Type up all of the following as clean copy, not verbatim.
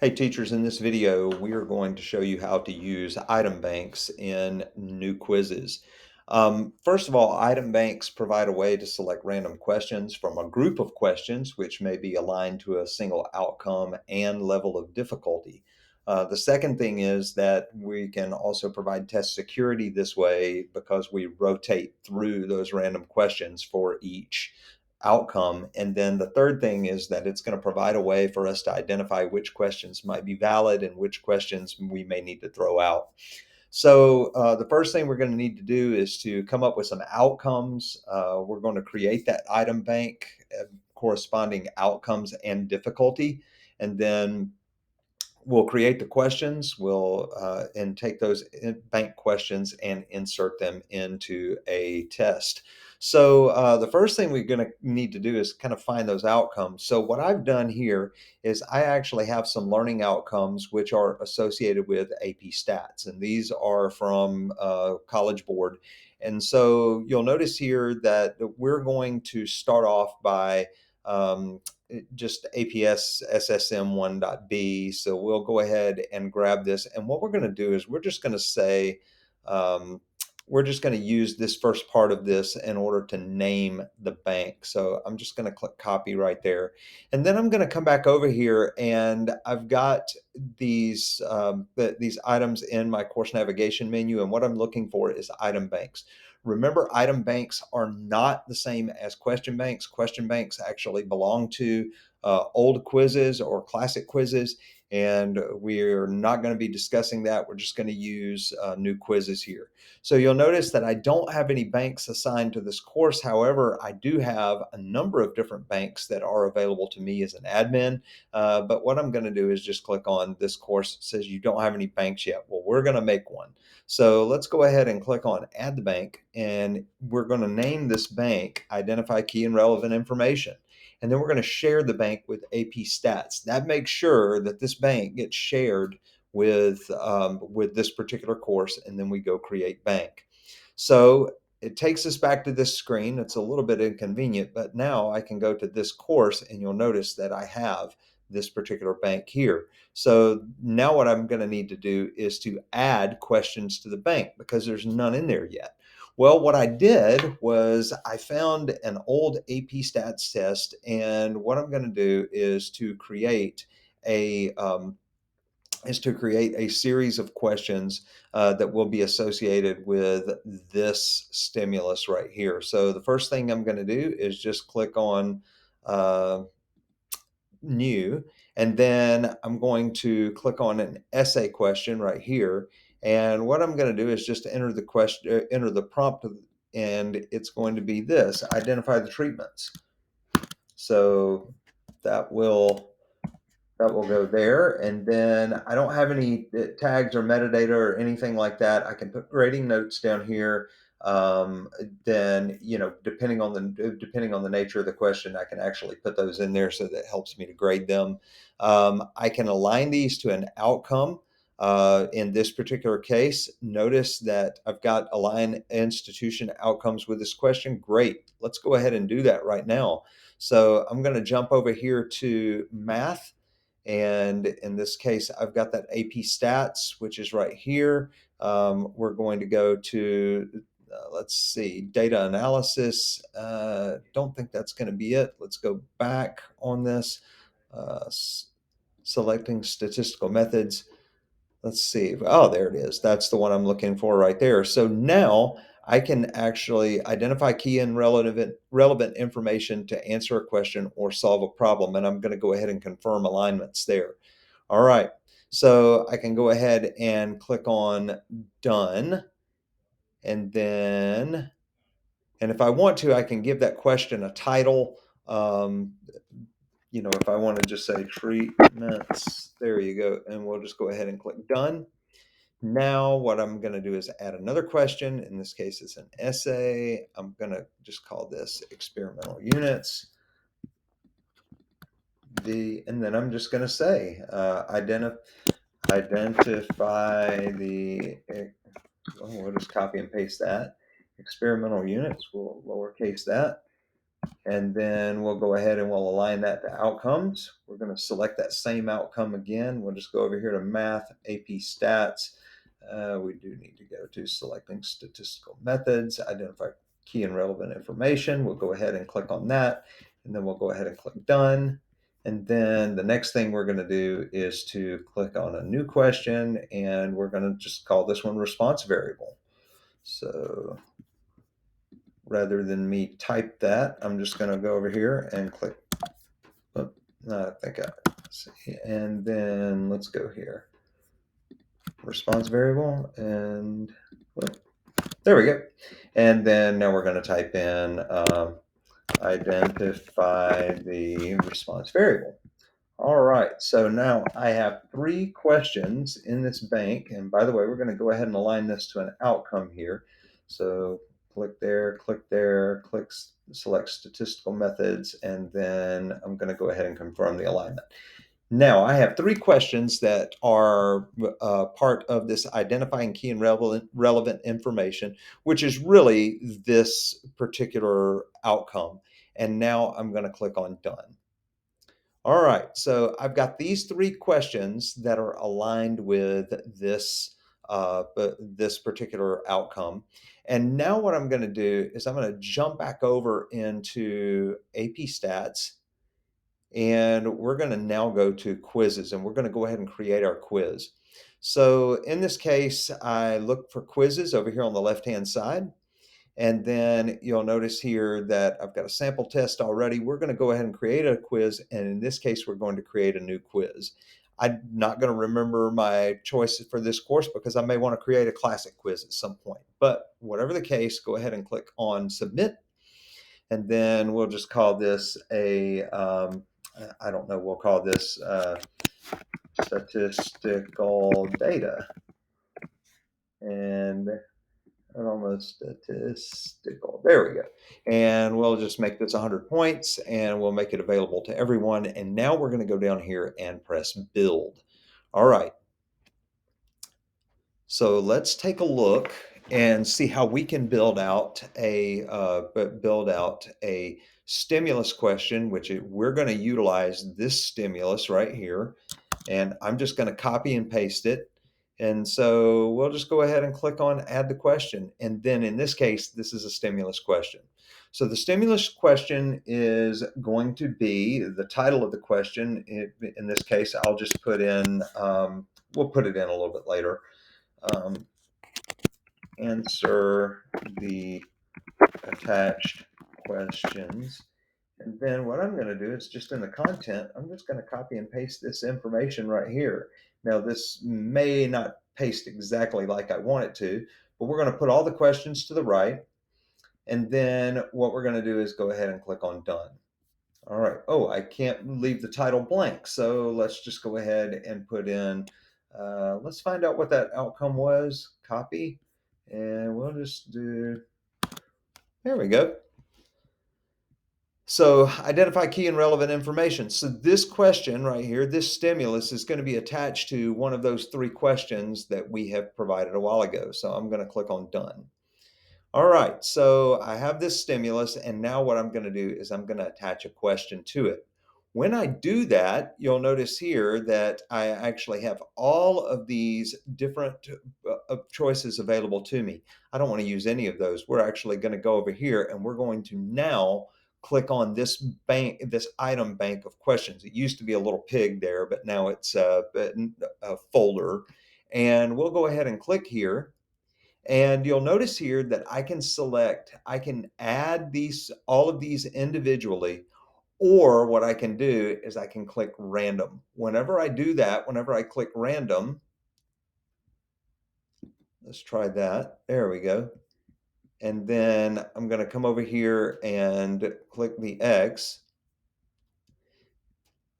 Hey teachers, in this video, we are going to show you how to use item banks in new quizzes. First of all, item banks provide a way to select random questions from a group of questions, which may be aligned to a single outcome and level of difficulty. The second thing is that we can also provide test security this way because we rotate through those random questions for each outcome. And then the third thing is that it's going to provide a way for us to identify which questions might be valid and which questions we may need to throw out. So the first thing we're going to need to do is to come up with some outcomes. We're going to create that item bank, corresponding outcomes and difficulty. And then we'll create the questions, we'll and take those bank questions and insert them into a test. So the first thing we're going to need to do is kind of find those outcomes. So what I've done here is I actually have some learning outcomes which are associated with AP Stats, and these are from College Board. And so you'll notice here that we're going to start off by just APS SSM1.b. So we'll go ahead and grab this. And what we're going to do is we're just going to say, um, we're just going to use this first part of this in order to name the bank. So I'm just going to click copy right there. And then I'm going to come back over here and I've got these items in my course navigation menu. And what I'm looking for is item banks. Remember, item banks are not the same as question banks. Question banks actually belong to old quizzes or classic quizzes, and we're not going to be discussing that. We're just going to use new quizzes here. So you'll notice that I don't have any banks assigned to this course. However, I do have a number of different banks that are available to me as an admin. But what I'm going to do is just click on this course. It says you don't have any banks yet. Well, we're going to make one. So let's go ahead and click on add the bank, and we're going to name this bank identify key and relevant information. And then we're going to share the bank with AP Stats. That makes sure that this bank gets shared with this particular course, and then we go create bank. So it takes us back to this screen. It's a little bit inconvenient, but now I can go to this course and you'll notice that I have this particular bank here. So now what I'm going to need to do is to add questions to the bank because there's none in there yet. Well, what I did was I found an old AP Stats test, and what I'm going to do a is to create a series of questions that will be associated with this stimulus right here. So the first thing I'm going to do is just click on uh, new, and then I'm going to click on an essay question right here. And what I'm going to do is just enter the question, enter the prompt, and it's going to be this: identify the treatments. So that will that will go there. And then I don't have any tags or metadata or anything like that. I can put grading notes down here. Then, depending on the nature of the question, I can actually put those in there so that helps me to grade them. I can align these to an outcome. In this particular case, notice that I've got align institution outcomes with this question. Great. Let's go ahead and do that right now. So I'm going to jump over here to math. And in this case, I've got that AP stats, which is right here. We're going to go to, let's see, data analysis. Don't think that's going to be it. Let's go back on this. Selecting statistical methods. Let's see. Oh, there it is. That's the one I'm looking for right there. So now I can actually identify key and relevant information to answer a question or solve a problem. And I'm going to go ahead and confirm alignments there. All right. So I can go ahead and click on done. And then, and if I want to, I can give that question a title. If I want to just say treatments, there you go. And we'll just go ahead and click done. Now what I'm going to do is add another question. In this case, it's an essay. I'm going to just call this experimental units. And then I'm just going to say identify the, we'll just copy and paste that. Experimental units, we'll lowercase that. And then we'll go ahead and we'll align that to outcomes. We're going to select that same outcome again. We'll just go over here to Math, AP Stats. We do need to go to selecting statistical methods, identify key and relevant information. We'll go ahead and click on that. And then we'll go ahead and click Done. And then the next thing we're going to do is to click on a new question. And we're going to just call this one response variable. So rather than me type that, I'm just going to go over here and click. Oh, I think I see. And then let's go here. Response variable, and well, there we go. And then now we're going to type in identify the response variable. All right, so now I have 3 questions in this bank. And by the way, we're going to go ahead and align this to an outcome here. So click there, select statistical methods, and then I'm going to go ahead and confirm the alignment. Now, I have 3 questions that are part of this identifying key and relevant information, which is really this particular outcome. And now I'm going to click on Done. All right, so I've got these 3 questions that are aligned with this particular outcome. And now what I'm going to do is I'm going to jump back over into AP Stats, and we're going to now go to quizzes, and we're going to go ahead and create our quiz. So in this case, I look for quizzes over here on the left-hand side. And then you'll notice here that I've got a sample test already. We're going to go ahead and create a quiz. And in this case, we're going to create a new quiz. I'm not going to remember my choices for this course because I may want to create a classic quiz at some point. But whatever the case, go ahead and click on submit. And then we'll just call this I don't know, we'll call this statistical data. And almost statistical. There we go. And we'll just make this 100 points and we'll make it available to everyone. And now we're going to go down here and press build. All right. So let's take a look and see how we can build out a stimulus question, which we're going to utilize this stimulus right here. And I'm just going to copy and paste it. And so we'll just go ahead and click on add the question. And then in this case, this is a stimulus question. So the stimulus question is going to be the title of the question. In this case, I'll just put in, we'll put it in a little bit later. Answer the attached questions. And then what I'm going to do is just in the content, I'm just going to copy and paste this information right here. Now, this may not paste exactly like I want it to, but we're going to put all the questions to the right. And then what we're going to do is go ahead and click on done. All right. Oh, I can't leave the title blank. So let's just go ahead and put in, let's find out what that outcome was. Copy. And we'll just do, there we go. So identify key and relevant information. So this question right here, this stimulus is going to be attached to one of those 3 questions that we have provided a while ago. So I'm going to click on done. All right, so I have this stimulus, and now what I'm going to do is I'm going to attach a question to it. When I do that, you'll notice here that I actually have all of these different choices available to me. I don't want to use any of those. We're actually going to go over here, and we're going to now click on this item bank of questions. It used to be a little pig there, but now it's a folder. And we'll go ahead and click here. And you'll notice here that I can add all of these individually, or what I can do is I can click random. Whenever I do that, whenever I click random, let's try that. There we go. And then I'm going to come over here and click the X.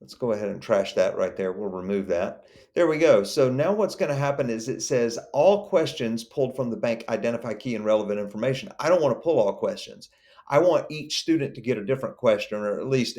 Let's go ahead and trash that right there. We'll remove that. There we go. So now what's going to happen is it says all questions pulled from the bank identify key and relevant information. I don't want to pull all questions. I want each student to get a different question, or at least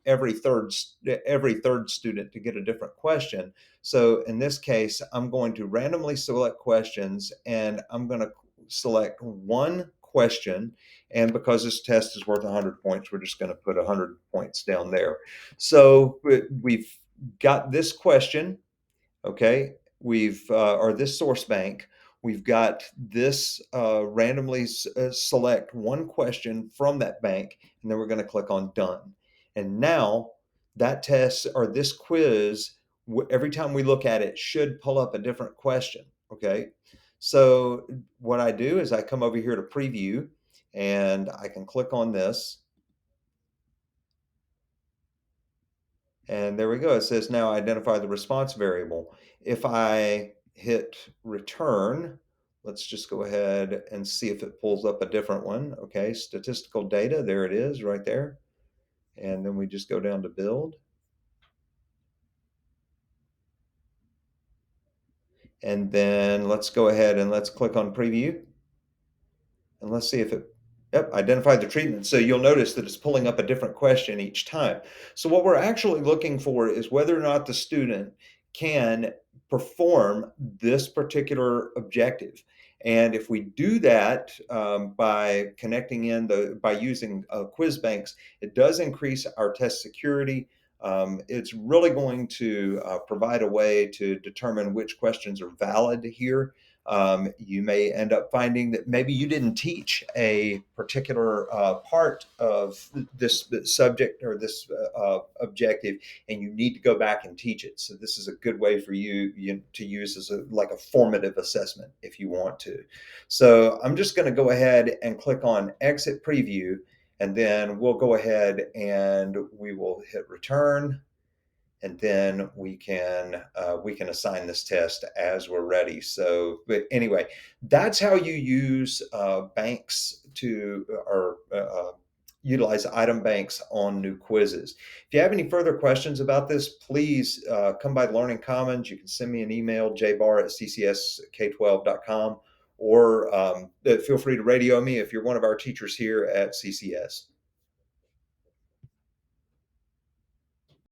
every third student to get a different question. So in this case, I'm going to randomly select questions, and I'm going to select one question. And because this test is worth 100 points, we're just going to put 100 points down there. So we've got this question. Okay, or this source bank, we've got this randomly select one question from that bank, and then we're going to click on done. And now that test or this quiz, every time we look at it, should pull up a different question. Okay, so what I do is I come over here to preview, and I can click on this. And there we go. It says now identify the response variable. If I hit return, let's just go ahead and see if it pulls up a different one. Okay, statistical data, there it is right there. And then we just go down to build. And then let's go ahead and let's click on preview. And let's see if it, yep, identified the treatment. So you'll notice that it's pulling up a different question each time. So what we're actually looking for is whether or not the student can perform this particular objective. And if we do that by connecting in by using quiz banks, it does increase our test security. It's really going to provide a way to determine which questions are valid here. You may end up finding that maybe you didn't teach a particular part of this subject or this objective, and you need to go back and teach it. So this is a good way for you to use as like a formative assessment if you want to. So I'm just going to go ahead and click on Exit Preview, and then we'll go ahead and we will hit Return, and then we can assign this test as we're ready. So, but anyway, that's how you use banks to or utilize item banks on new quizzes. If you have any further questions about this, please come by Learning Commons. You can send me an email, jbar@ccsk12.com, or feel free to radio me if you're one of our teachers here at CCS.